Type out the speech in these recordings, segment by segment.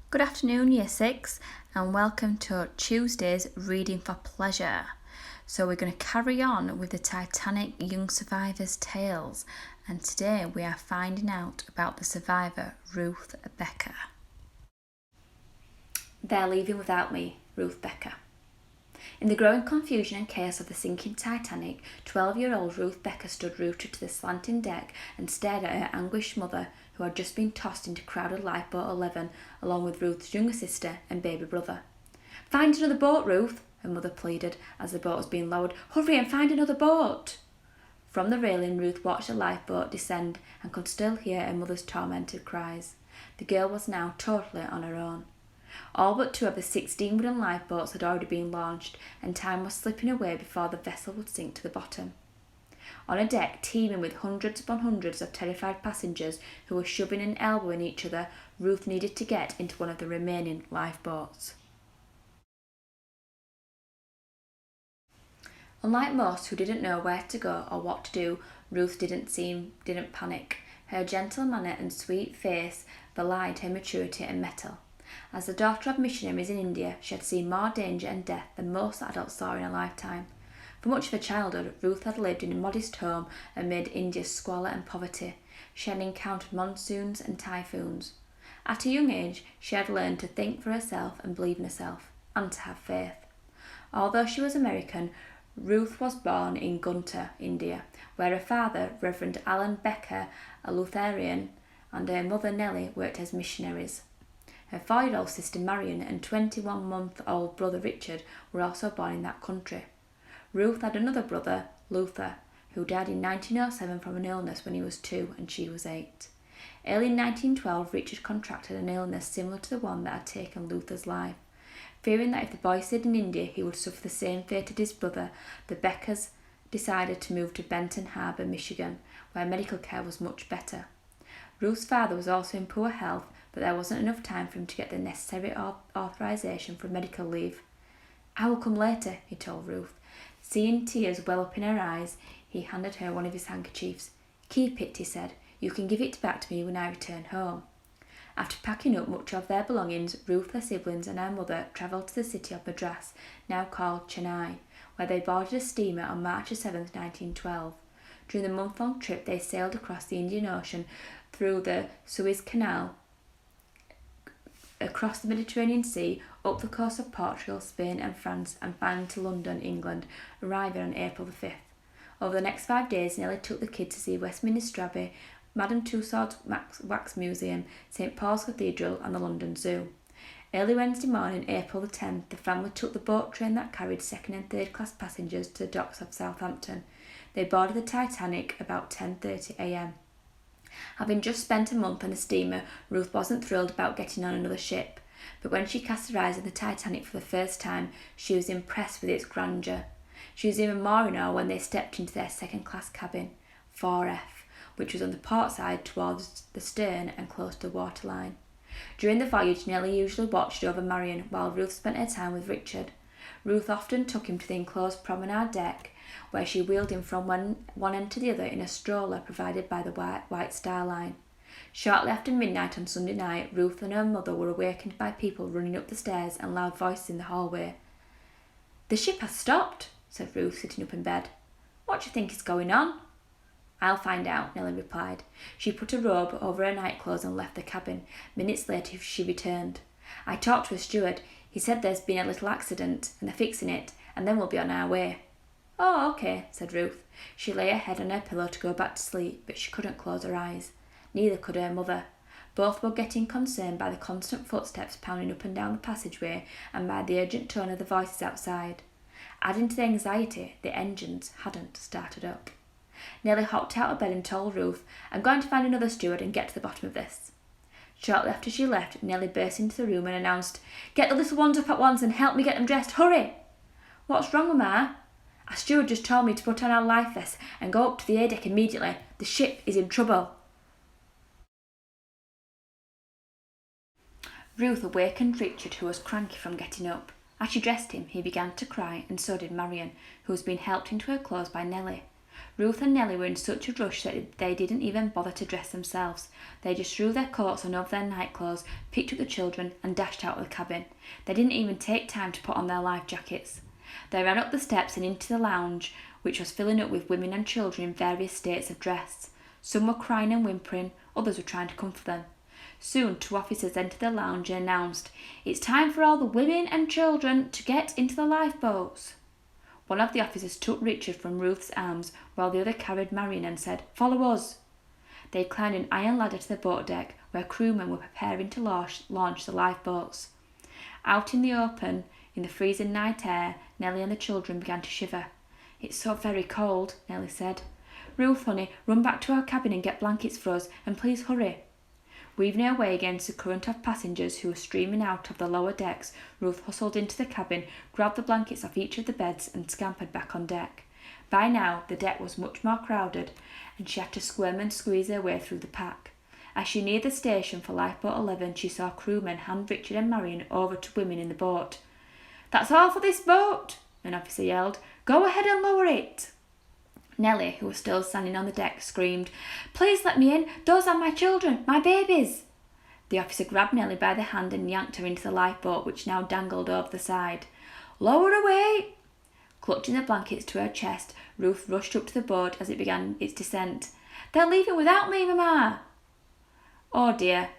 Good afternoon, Year 6, and welcome to Tuesday's Reading for Pleasure. So we're going to carry on with the Titanic Young Survivors' tales, and today we are finding out about the survivor, Ruth Becker. They're leaving without me, Ruth Becker. In the growing confusion and chaos of the sinking Titanic, 12-year-old Ruth Becker stood rooted to the slanting deck and stared at her anguished mother, who had just been tossed into crowded lifeboat 11, along with Ruth's younger sister and baby brother. "Find another boat, Ruth," her mother pleaded as the boat was being lowered. "Hurry and find another boat." From the railing, Ruth watched the lifeboat descend and could still hear her mother's tormented cries. The girl was now totally on her own. All but 2 of the 16 wooden lifeboats had already been launched, and time was slipping away before the vessel would sink to the bottom. On a deck teeming with hundreds upon hundreds of terrified passengers who were shoving and elbowing each other, Ruth needed to get into one of the remaining lifeboats. Unlike most who didn't know where to go or what to do, Ruth didn't panic. Her gentle manner and sweet face belied her maturity and mettle. As the daughter of missionaries in India, she had seen more danger and death than most adults saw in a lifetime. For much of her childhood, Ruth had lived in a modest home amid India's squalor and poverty. She had encountered monsoons and typhoons. At a young age, she had learned to think for herself and believe in herself, and to have faith. Although she was American, Ruth was born in Guntur, India, where her father, Reverend Alan Becker, a Lutheran, and her mother Nellie worked as missionaries. Her 4-year-old sister Marion and 21-month-old brother Richard were also born in that country. Ruth had another brother, Luther, who died in 1907 from an illness when he was 2 and she was 8. Early in 1912, Richard contracted an illness similar to the one that had taken Luther's life. Fearing that if the boy stayed in India he would suffer the same fate as his brother, the Beckers decided to move to Benton Harbor, Michigan, where medical care was much better. Ruth's father was also in poor health, but there wasn't enough time for him to get the necessary authorization for medical leave. "I will come later," he told Ruth. Seeing tears well up in her eyes, he handed her one of his handkerchiefs. "Keep it," he said. "You can give it back to me when I return home." After packing up much of their belongings, Ruth, her siblings and her mother travelled to the city of Madras, now called Chennai, where they boarded a steamer on March 7, 1912. During the month-long trip, they sailed across the Indian Ocean, through the Suez Canal, across the Mediterranean Sea, up the coast of Portugal, Spain and France, and finally to London, England, arriving on April the 5th. Over the next 5 days, Nellie took the kids to see Westminster Abbey, Madame Tussauds Wax Museum, St Paul's Cathedral and the London Zoo. Early Wednesday morning, April the 10th, the family took the boat train that carried 2nd and 3rd class passengers to the docks of Southampton. They boarded the Titanic about 10:30 a.m. Having just spent a month on a steamer, Ruth wasn't thrilled about getting on another ship, but when she cast her eyes on the Titanic for the first time, she was impressed with its grandeur. She was even more in awe when they stepped into their second-class cabin, 4F, which was on the port side towards the stern and close to the waterline. During the voyage, Nellie usually watched over Marion, while Ruth spent her time with Richard. Ruth often took him to the enclosed promenade deck, where she wheeled him from one end to the other in a stroller provided by the White Star Line. Shortly after midnight on Sunday night, Ruth and her mother were awakened by people running up the stairs and loud voices in the hallway. "The ship has stopped," said Ruth, sitting up in bed. "What do you think is going on?" "I'll find out," Nellie replied. She put a robe over her nightclothes and left the cabin. Minutes later she returned. "I talked to a steward. He said there's been a little accident, and they're fixing it, and then we'll be on our way." "Oh, okay," said Ruth. She lay her head on her pillow to go back to sleep, but she couldn't close her eyes. Neither could her mother. Both were getting concerned by the constant footsteps pounding up and down the passageway and by the urgent tone of the voices outside. Adding to the anxiety, the engines hadn't started up. Nellie hopped out of bed and told Ruth, "I'm going to find another steward and get to the bottom of this." Shortly after she left, Nellie burst into the room and announced, "Get the little ones up at once and help me get them dressed. Hurry!" "What's wrong, Mama?" "A steward just told me to put on our life vests and go up to the A deck immediately. The ship is in trouble." Ruth awakened Richard, who was cranky from getting up. As she dressed him, he began to cry, and so did Marion, who was being helped into her clothes by Nellie. Ruth and Nellie were in such a rush that they didn't even bother to dress themselves. They just threw their coats on over their nightclothes, picked up the children and dashed out of the cabin. They didn't even take time to put on their life jackets. They ran up the steps and into the lounge, which was filling up with women and children in various states of dress. Some were crying and whimpering, others were trying to comfort them. Soon 2 officers entered the lounge and announced, "It's time for all the women and children to get into the lifeboats." One of the officers took Richard from Ruth's arms while the other carried Marion and said, "Follow us." They climbed an iron ladder to the boat deck where crewmen were preparing to launch the lifeboats. Out in the open, in the freezing night air, Nellie and the children began to shiver. "It's so very cold," Nellie said. "Ruth, honey, run back to our cabin and get blankets for us, and please hurry." Weaving her way against the current of passengers who were streaming out of the lower decks, Ruth hustled into the cabin, grabbed the blankets off each of the beds and scampered back on deck. By now, the deck was much more crowded, and she had to squirm and squeeze her way through the pack. As she neared the station for Lifeboat 11, she saw crewmen hand Richard and Marion over to women in the boat. "That's all for this boat," an officer yelled. "Go ahead and lower it." Nellie, who was still standing on the deck, screamed, "Please let me in. Those are my children, my babies." The officer grabbed Nellie by the hand and yanked her into the lifeboat, which now dangled over the side. "Lower away!" Clutching the blankets to her chest, Ruth rushed up to the boat as it began its descent. "They're leaving without me, Mama!" "Oh dear,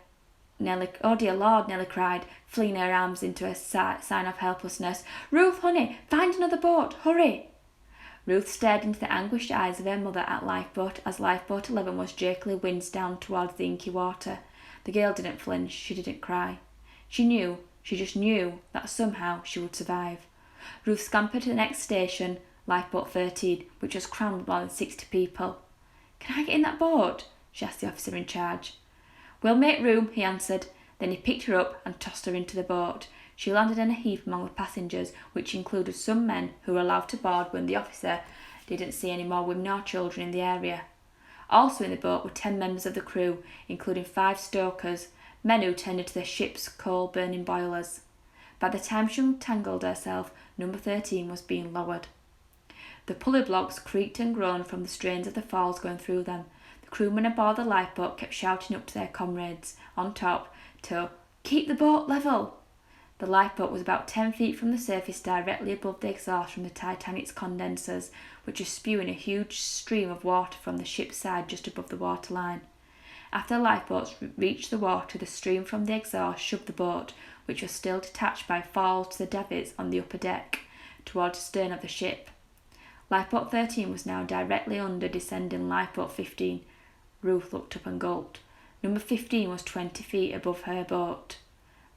Lord," Nellie cried, flinging her arms into a sign of helplessness. "Ruth, honey, find another boat. Hurry!" Ruth stared into the anguished eyes of her mother as Lifeboat 11 was jerkily winded down towards the inky water. The girl didn't flinch, she didn't cry. She just knew that somehow she would survive. Ruth scampered to the next station, Lifeboat 13, which was crammed with more than 60 people. "Can I get in that boat?" she asked the officer in charge. "We'll make room," he answered. Then he picked her up and tossed her into the boat. She landed in a heap among the passengers, which included some men who were allowed to board when the officer didn't see any more women or children in the area. Also in the boat were 10 members of the crew, including 5 stokers, men who tended to the ship's coal-burning boilers. By the time she untangled herself, number 13 was being lowered. The pulley blocks creaked and groaned from the strains of the falls going through them. The crewmen aboard the lifeboat kept shouting up to their comrades on top to "keep the boat level." The lifeboat was about 10 feet from the surface, directly above the exhaust from the Titanic's condensers, which was spewing a huge stream of water from the ship's side just above the waterline. After the lifeboats reached the water, the stream from the exhaust shoved the boat, which was still detached by falls to the davits on the upper deck, towards the stern of the ship. Lifeboat 13 was now directly under descending Lifeboat 15. Ruth looked up and gulped. Number 15 was 20 feet above her boat,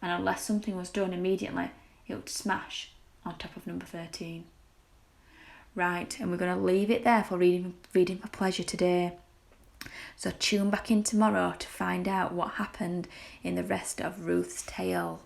and unless something was done immediately, it would smash on top of number 13. Right, and we're going to leave it there for reading for pleasure today. So tune back in tomorrow to find out what happened in the rest of Ruth's tale.